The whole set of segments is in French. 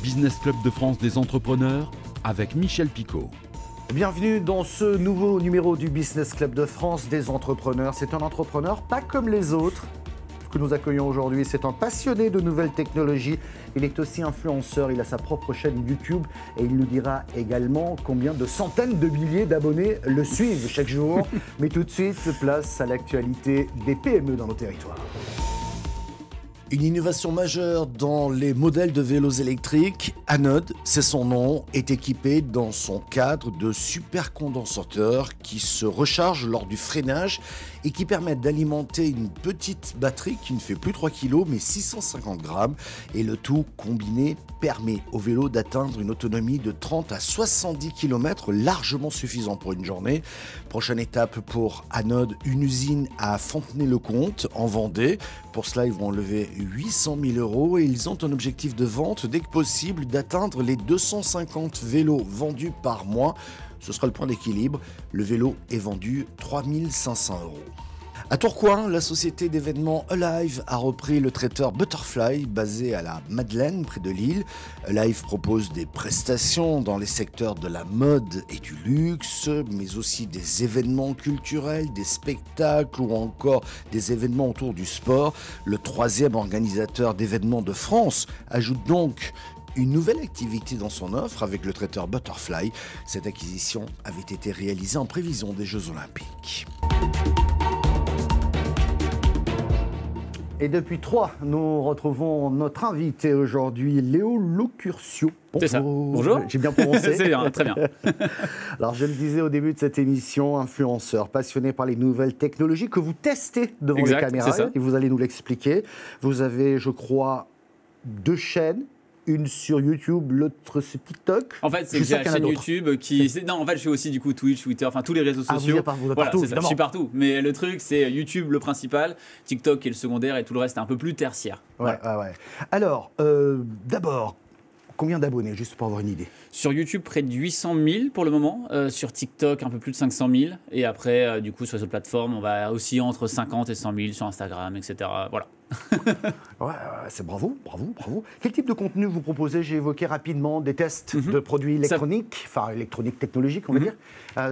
Business Club de France des entrepreneurs avec Michel Picot. Bienvenue dans ce nouveau numéro du Business Club de France des entrepreneurs. C'est un entrepreneur pas comme les autres que nous accueillons aujourd'hui. C'est un passionné de nouvelles technologies. Il est aussi influenceur, il a sa propre chaîne YouTube et il nous dira également combien de centaines de milliers d'abonnés le suivent chaque jour. Mais tout de suite, place à l'actualité des PME dans nos territoires. Une innovation majeure dans les modèles de vélos électriques, Anode, c'est son nom, est équipé dans son cadre de supercondensateurs qui se rechargent lors du freinage et qui permettent d'alimenter une petite batterie qui ne fait plus 3 kg mais 650 grammes. Et le tout combiné permet au vélo d'atteindre une autonomie de 30 à 70 km, largement suffisant pour une journée. Prochaine étape pour Anode, une usine à Fontenay-le-Comte en Vendée. Pour cela, ils vont lever 800 000 € et ils ont un objectif de vente dès que possible d'atteindre les 250 vélos vendus par mois. Ce sera le point d'équilibre. Le vélo est vendu 3 500 €. À Tourcoing, la société d'événements Alive a repris le traiteur Butterfly, basé à la Madeleine, près de Lille. Alive propose des prestations dans les secteurs de la mode et du luxe, mais aussi des événements culturels, des spectacles ou encore des événements autour du sport. Le troisième organisateur d'événements de France ajoute donc une nouvelle activité dans son offre avec le traiteur Butterfly. Cette acquisition avait été réalisée en prévision des Jeux Olympiques. Et depuis 3, nous retrouvons notre invité aujourd'hui, Léo Locurcio. C'est ça. Bonjour. J'ai bien prononcé. C'est bien, très bien. Alors, je le disais au début de cette émission, influenceur, passionné par les nouvelles technologies que vous testez devant les caméras. Et vous allez nous l'expliquer. Vous avez, je crois, 2 chaînes. Une sur YouTube, l'autre sur TikTok. En fait, c'est la chaîne YouTube qui... Non, en fait, je fais aussi du coup Twitch, Twitter, enfin tous les réseaux sociaux. Vous êtes partout, je suis partout. Mais le truc, c'est YouTube le principal, TikTok qui est le secondaire et tout le reste est un peu plus tertiaire. Ouais. Alors, d'abord, combien d'abonnés, juste pour avoir une idée? Sur YouTube, près de 800 000 pour le moment. Sur TikTok, un peu plus de 500 000. Et après, du coup, sur les autres plateformes, on va aussi entre 50 et 100 000 sur Instagram, etc. Voilà. C'est bravo. Quel type de contenu vous proposez? J'ai évoqué rapidement des tests de produits électroniques, enfin électroniques technologiques, on va dire.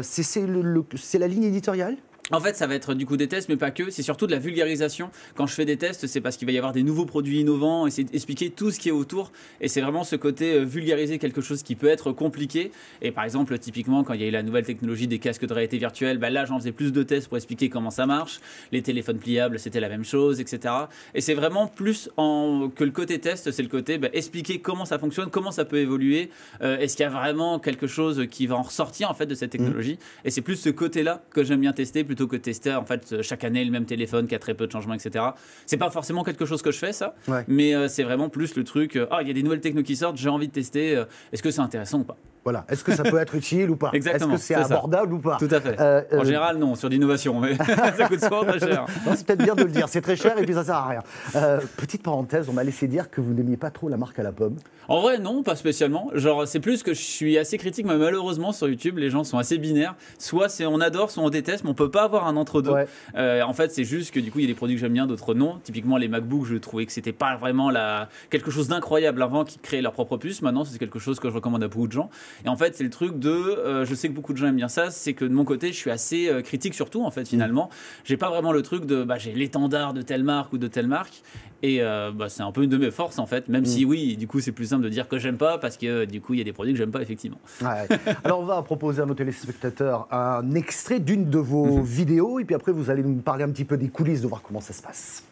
C'est la ligne éditoriale? En fait, ça va être du coup des tests, mais pas que. C'est surtout de la vulgarisation. Quand je fais des tests, c'est parce qu'il va y avoir des nouveaux produits innovants, essayer d'expliquer tout ce qui est autour. Et c'est vraiment ce côté vulgariser quelque chose qui peut être compliqué. Et par exemple, typiquement, quand il y a eu la nouvelle technologie des casques de réalité virtuelle, là, j'en faisais plus de tests pour expliquer comment ça marche. Les téléphones pliables, c'était la même chose, etc. Et c'est vraiment plus que le côté test, c'est le côté expliquer comment ça fonctionne, comment ça peut évoluer. Est-ce qu'il y a vraiment quelque chose qui va en ressortir en fait de cette technologie? Et c'est plus ce côté-là que j'aime bien tester, plutôt que tester en fait chaque année le même téléphone qui a très peu de changements, etc. C'est pas forcément quelque chose que je fais ça, mais c'est vraiment plus le truc, il y a des nouvelles technos qui sortent, j'ai envie de tester, est-ce que c'est intéressant ou pas? Voilà, est-ce que ça peut être utile ou pas? Exactement. Est-ce que c'est abordable ou pas? Tout à fait. En général, non, sur l'innovation, mais ça coûte souvent très cher. C'est peut-être bien de le dire, c'est très cher et puis ça sert à rien. Petite parenthèse, on m'a laissé dire que vous n'aimiez pas trop la marque à la pomme. En vrai, non, pas spécialement. Genre, c'est plus que je suis assez critique, mais malheureusement, sur YouTube, les gens sont assez binaires. Soit on adore, soit on déteste, mais on peut pas avoir un entre-deux. En fait, c'est juste que du coup, il y a des produits que j'aime bien, d'autres non. Typiquement, les MacBooks, je trouvais que c'était pas vraiment quelque chose d'incroyable avant qu'ils créaient leur propre puce. Maintenant, c'est quelque chose que je recommande à beaucoup de gens. Et en fait, c'est le truc je sais que beaucoup de gens aiment bien ça, c'est que de mon côté, je suis assez critique sur tout, en fait, finalement. J'ai pas vraiment le truc de j'ai l'étendard de telle marque ou de telle marque. Et c'est un peu une de mes forces, en fait, même si oui, du coup, c'est plus simple de dire que j'aime pas parce que du coup, il y a des produits que j'aime pas, effectivement. Alors, on va proposer à nos téléspectateurs un extrait d'une de vos vidéos et puis après, vous allez nous parler un petit peu des coulisses, de voir comment ça se passe.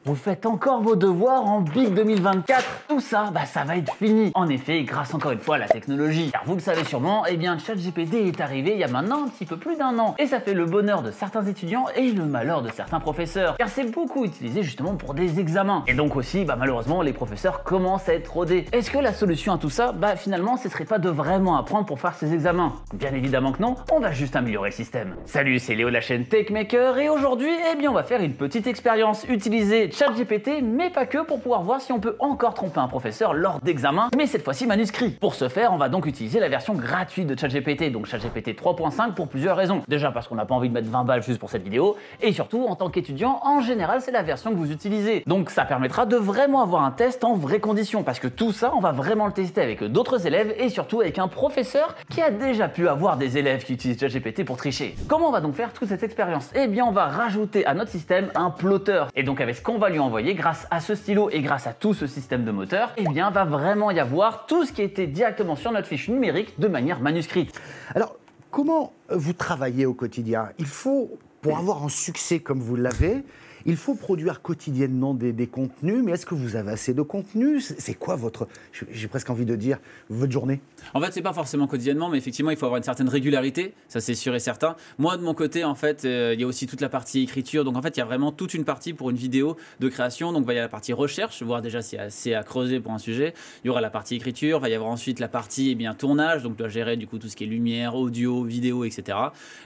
Vous faites encore vos devoirs en Big 2024. Tout ça, ça va être fini. En effet, grâce encore une fois à la technologie. Car vous le savez sûrement, ChatGPT est arrivé il y a maintenant un petit peu plus d'1 an. Et ça fait le bonheur de certains étudiants et le malheur de certains professeurs. Car c'est beaucoup utilisé justement pour des examens. Et donc aussi, malheureusement, les professeurs commencent à être rodés. Est-ce que la solution à tout ça, finalement, ce serait pas de vraiment apprendre pour faire ces examens? Bien évidemment que non, on va juste améliorer le système. Salut, c'est Léo de la chaîne TechMaker et aujourd'hui, on va faire une petite expérience. Utiliser ChatGPT, mais pas que, pour pouvoir voir si on peut encore tromper un professeur lors d'examens, mais cette fois-ci manuscrit. Pour ce faire, on va donc utiliser la version gratuite de ChatGPT, donc ChatGPT 3.5 pour plusieurs raisons. Déjà parce qu'on n'a pas envie de mettre 20 balles juste pour cette vidéo, et surtout en tant qu'étudiant, en général c'est la version que vous utilisez. Donc ça permettra de vraiment avoir un test en vraies conditions, parce que tout ça, on va vraiment le tester avec d'autres élèves et surtout avec un professeur qui a déjà pu avoir des élèves qui utilisent ChatGPT pour tricher. Comment on va donc faire toute cette expérience? Eh bien on va rajouter à notre système un plotter. Et donc avec ce qu'on va lui envoyer, grâce à ce stylo et grâce à tout ce système de moteur, eh bien va vraiment y avoir tout ce qui était directement sur notre fiche numérique de manière manuscrite. Alors, comment vous travaillez au quotidien? Il faut, pour avoir un succès comme vous l'avez, il faut produire quotidiennement des contenus, mais est-ce que vous avez assez de contenu? C'est quoi votre, j'ai presque envie de dire, votre journée? En fait, c'est pas forcément quotidiennement, mais effectivement, il faut avoir une certaine régularité, ça c'est sûr et certain. Moi, de mon côté, en fait, il y a aussi toute la partie écriture, donc en fait, il y a vraiment toute une partie pour une vidéo de création, donc il va y avoir la partie recherche, voir déjà s'il y a assez à creuser pour un sujet, il y aura la partie écriture, il va y avoir ensuite la partie tournage, donc je dois gérer du coup tout ce qui est lumière, audio, vidéo, etc.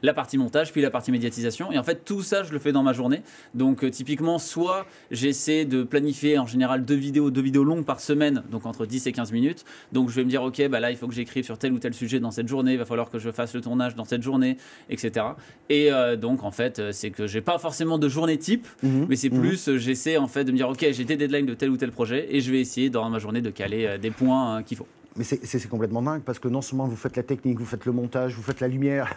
La partie montage, puis la partie médiatisation, et en fait, tout ça, je le fais dans ma journée, donc typiquement, soit j'essaie de planifier en général deux vidéos longues par semaine, donc entre 10 et 15 minutes. Donc je vais me dire, ok, bah là, il faut que j'écrive sur tel ou tel sujet dans cette journée, il va falloir que je fasse le tournage dans cette journée, etc. Et donc, en fait, c'est que j'ai pas forcément de journée type, mais c'est plus, j'essaie en fait de me dire, ok, j'ai des deadlines de tel ou tel projet, et je vais essayer dans ma journée de caler des points qu'il faut. Mais c'est complètement dingue parce que non seulement vous faites la technique, vous faites le montage, vous faites la lumière.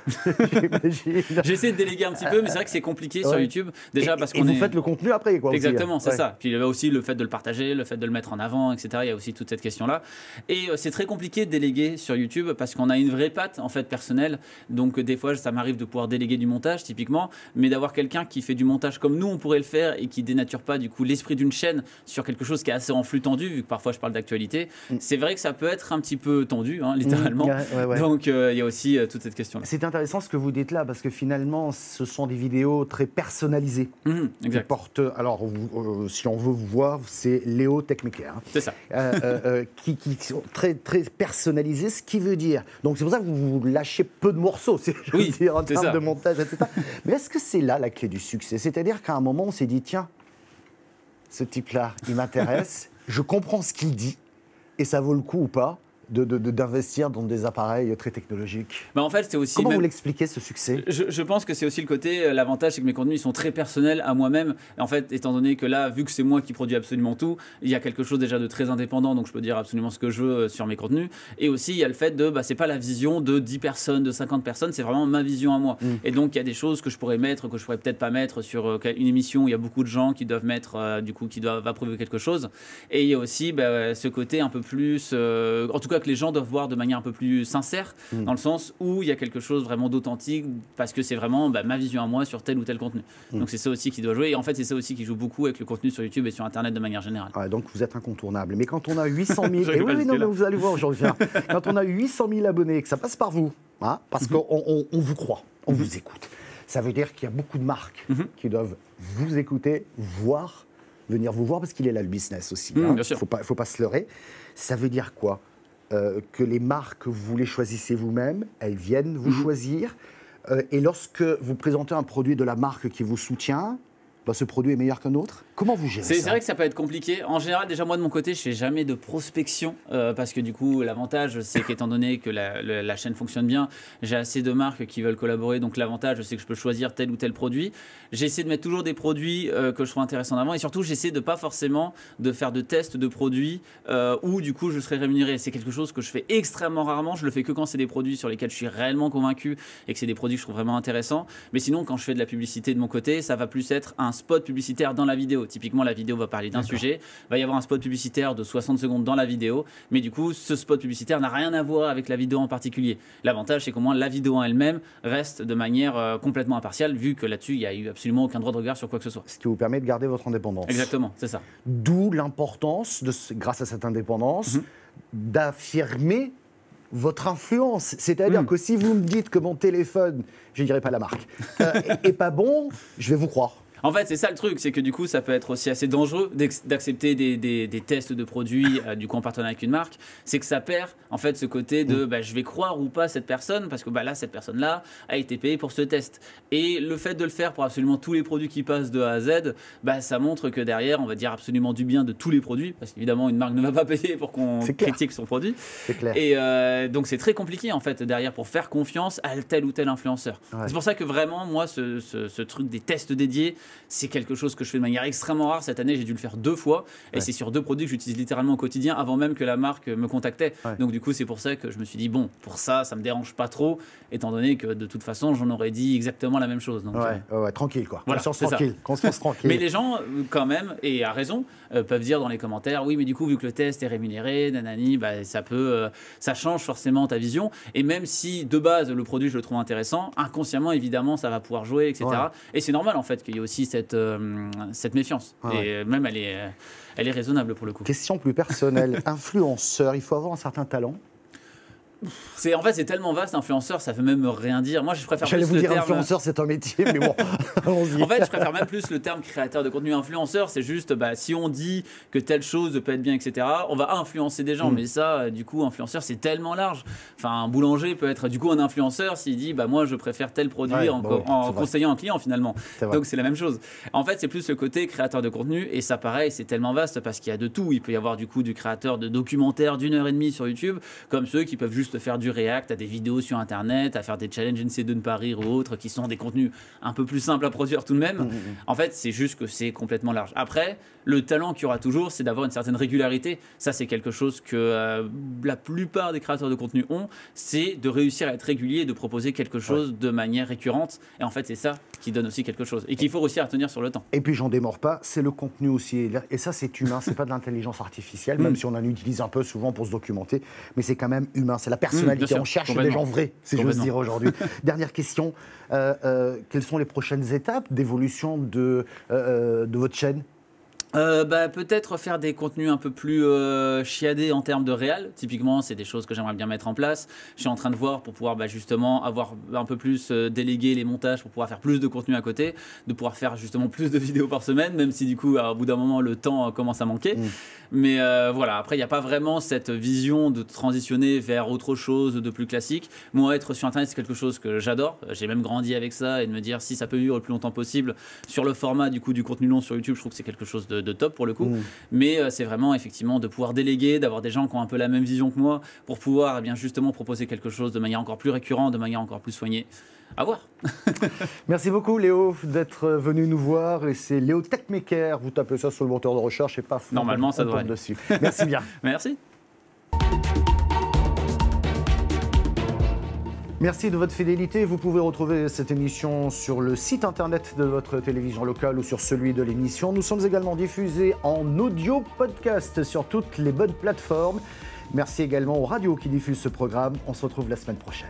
J'imagine. J'essaie de déléguer un petit peu, mais c'est vrai que c'est compliqué sur YouTube. Déjà parce qu'on vous faites le contenu après, quoi. Exactement, aussi, c'est ça. Puis il y a aussi le fait de le partager, le fait de le mettre en avant, etc. Il y a aussi toute cette question-là. Et c'est très compliqué de déléguer sur YouTube parce qu'on a une vraie patte en fait personnelle. Donc des fois, ça m'arrive de pouvoir déléguer du montage typiquement, mais d'avoir quelqu'un qui fait du montage comme nous on pourrait le faire et qui dénature pas du coup l'esprit d'une chaîne sur quelque chose qui est assez en flux tendu, vu que parfois je parle d'actualité. C'est vrai que ça peut être un petit peu tendu, littéralement. Ouais. Donc il y a aussi toute cette question-là. C'est intéressant ce que vous dites là, parce que finalement, ce sont des vidéos très personnalisées. Exact. Qui portent, alors, si on veut vous voir, c'est Léo Techmaker. C'est ça. Qui sont très, très personnalisées, ce qui veut dire... Donc c'est pour ça que vous lâchez peu de morceaux, dire, en termes de montage, etc. Mais est-ce que c'est là la clé du succès? C'est-à-dire qu'à un moment, on s'est dit, tiens, ce type-là, il m'intéresse, je comprends ce qu'il dit, et ça vaut le coup ou pas d'investir dans des appareils très technologiques. Bah en fait, c'est aussi Comment vous l'expliquez, ce succès? Je pense que c'est aussi le côté, l'avantage, c'est que mes contenus ils sont très personnels à moi-même. En fait, étant donné que là, vu que c'est moi qui produis absolument tout, il y a quelque chose déjà de très indépendant, donc je peux dire absolument ce que je veux sur mes contenus. Et aussi, il y a le fait de, c'est pas la vision de 10 personnes, de 50 personnes, c'est vraiment ma vision à moi. Et donc, il y a des choses que je pourrais mettre, que je pourrais peut-être pas mettre sur une émission où il y a beaucoup de gens qui doivent mettre, du coup, qui doivent approuver quelque chose. Et il y a aussi ce côté un peu plus, en tout cas, que les gens doivent voir de manière un peu plus sincère, dans le sens où il y a quelque chose vraiment d'authentique, parce que c'est vraiment ma vision à moi sur tel ou tel contenu. Donc c'est ça aussi qui doit jouer, et en fait c'est ça aussi qui joue beaucoup avec le contenu sur YouTube et sur Internet de manière générale. Ouais, donc vous êtes incontournable. Mais quand on a 800 000... et oui, non, mais vous allez voir aujourd'hui, quand on a 800 000 abonnés, que ça passe par vous, parce qu'on vous croit, on vous écoute, ça veut dire qu'il y a beaucoup de marques qui doivent vous écouter, venir vous voir, parce qu'il est là le business aussi. Bien sûr. Faut pas se leurrer. Ça veut dire quoi? Que les marques, vous les choisissez vous-même, elles viennent vous choisir. Et lorsque vous présentez un produit de la marque qui vous soutient, ce produit est meilleur qu'un autre. Comment vous gérez ça? C'est vrai que ça peut être compliqué. En général, déjà moi de mon côté, je fais jamais de prospection parce que du coup, l'avantage, c'est qu'étant donné que la chaîne fonctionne bien, j'ai assez de marques qui veulent collaborer. Donc l'avantage, c'est que je peux choisir tel ou tel produit. J'essaie de mettre toujours des produits que je trouve intéressants en avant, et surtout, j'essaie de pas forcément de faire de tests de produits où du coup, je serai rémunéré. C'est quelque chose que je fais extrêmement rarement. Je le fais que quand c'est des produits sur lesquels je suis réellement convaincu et que c'est des produits que je trouve vraiment intéressants. Mais sinon, quand je fais de la publicité de mon côté, ça va plus être un spot publicitaire dans la vidéo. Typiquement, la vidéo va parler d'un sujet, va y avoir un spot publicitaire de 60 secondes dans la vidéo, mais du coup, ce spot publicitaire n'a rien à voir avec la vidéo en particulier. L'avantage, c'est qu'au moins la vidéo en elle-même reste de manière complètement impartiale, vu que là-dessus, il n'y a eu absolument aucun droit de regard sur quoi que ce soit. Ce qui vous permet de garder votre indépendance. Exactement, c'est ça. D'où l'importance, grâce à cette indépendance, d'affirmer votre influence. C'est-à-dire que si vous me dites que mon téléphone, je ne dirai pas la marque, est pas bon, je vais vous croire. En fait, c'est ça le truc, c'est que du coup, ça peut être aussi assez dangereux d'accepter des tests de produits du coup en partenariat avec une marque. C'est que ça perd en fait ce côté de je vais croire ou pas cette personne parce que là, cette personne-là a été payée pour ce test. Et le fait de le faire pour absolument tous les produits qui passent de A à Z, ça montre que derrière, on va dire absolument du bien de tous les produits parce qu'évidemment, une marque ne va pas payer pour qu'on critique son produit. C'est clair. Et donc, c'est très compliqué en fait derrière pour faire confiance à tel ou tel influenceur. Ouais. C'est pour ça que vraiment, moi, ce truc des tests dédiés, c'est quelque chose que je fais de manière extrêmement rare. Cette année, j'ai dû le faire 2 fois. Et c'est sur 2 produits que j'utilise littéralement au quotidien avant même que la marque me contactait. Ouais. Donc du coup, c'est pour ça que je me suis dit, bon, pour ça me dérange pas trop, étant donné que de toute façon, j'en aurais dit exactement la même chose. Donc, tranquille quoi. Voilà, conscience tranquille. Mais les gens, quand même, et à raison, peuvent dire dans les commentaires, oui, mais du coup, vu que le test est rémunéré, nanani, ça change forcément ta vision. Et même si, de base, le produit, je le trouve intéressant, inconsciemment, évidemment, ça va pouvoir jouer, etc. Ouais. Et c'est normal, en fait, qu'il y ait aussi cette méfiance. Et même, elle est raisonnable pour le coup. Question plus personnelle. Influenceur, il faut avoir un certain talent. En fait, c'est tellement vaste, influenceur, ça veut même rien dire. Moi, je préfère J'allais plus vous le dire terme... influenceur, c'est un métier, mais bon, allons-y. En fait, je préfère même plus le terme créateur de contenu. Influenceur, c'est juste, si on dit que telle chose peut être bien, etc., on va influencer des gens. Mais ça, du coup, influenceur, c'est tellement large. Enfin, un boulanger peut être, du coup, un influenceur s'il dit, moi, je préfère tel produit en conseillant un client, finalement. Donc, c'est la même chose. En fait, c'est plus le côté créateur de contenu. Et ça, pareil, c'est tellement vaste parce qu'il y a de tout. Il peut y avoir, du coup, du créateur de documentaires d'1h30 sur YouTube, comme ceux qui peuvent juste faire du React, à des vidéos sur Internet, à faire des challenges essayer de ne pas rire ou autres, qui sont des contenus un peu plus simples à produire tout de même. En fait, c'est juste que c'est complètement large. Après, le talent qu'il y aura toujours, c'est d'avoir une certaine régularité. Ça, c'est quelque chose que la plupart des créateurs de contenu ont, c'est de réussir à être régulier et de proposer quelque chose de manière récurrente. Et en fait, c'est ça qui donne aussi quelque chose et qu'il faut réussir à tenir sur le temps. Et puis, j'en démords pas, c'est le contenu aussi. Et ça, c'est humain, c'est pas de l'intelligence artificielle, même si on en utilise un peu souvent pour se documenter, mais c'est quand même humain, c'est la personnalité. On cherche des gens vrais, si j'ose dire aujourd'hui. Dernière question, quelles sont les prochaines étapes d'évolution de votre chaîne ? Peut-être faire des contenus un peu plus chiadés en termes de réal. Typiquement, c'est des choses que j'aimerais bien mettre en place. Je suis en train de voir pour pouvoir justement avoir un peu plus délégué les montages pour pouvoir faire plus de contenu à côté, de pouvoir faire justement plus de vidéos par semaine, même si du coup, au bout d'un moment, le temps commence à manquer. Mais voilà, après, il n'y a pas vraiment cette vision de transitionner vers autre chose de plus classique. Moi, être sur Internet, c'est quelque chose que j'adore. J'ai même grandi avec ça et de me dire si ça peut vivre le plus longtemps possible sur le format du coup du contenu long sur YouTube, je trouve que c'est quelque chose de top pour le coup. Mais c'est vraiment effectivement de pouvoir déléguer, d'avoir des gens qui ont un peu la même vision que moi pour pouvoir justement proposer quelque chose de manière encore plus récurrente, de manière encore plus soignée. À voir. Merci beaucoup Léo d'être venu nous voir. Et c'est Léo Techmaker. Vous tapez ça sur le moteur de recherche et paf. Normalement, ça devrait aller dessus. Merci bien. Merci. Merci de votre fidélité. Vous pouvez retrouver cette émission sur le site internet de votre télévision locale ou sur celui de l'émission. Nous sommes également diffusés en audio podcast sur toutes les bonnes plateformes. Merci également aux radios qui diffusent ce programme. On se retrouve la semaine prochaine.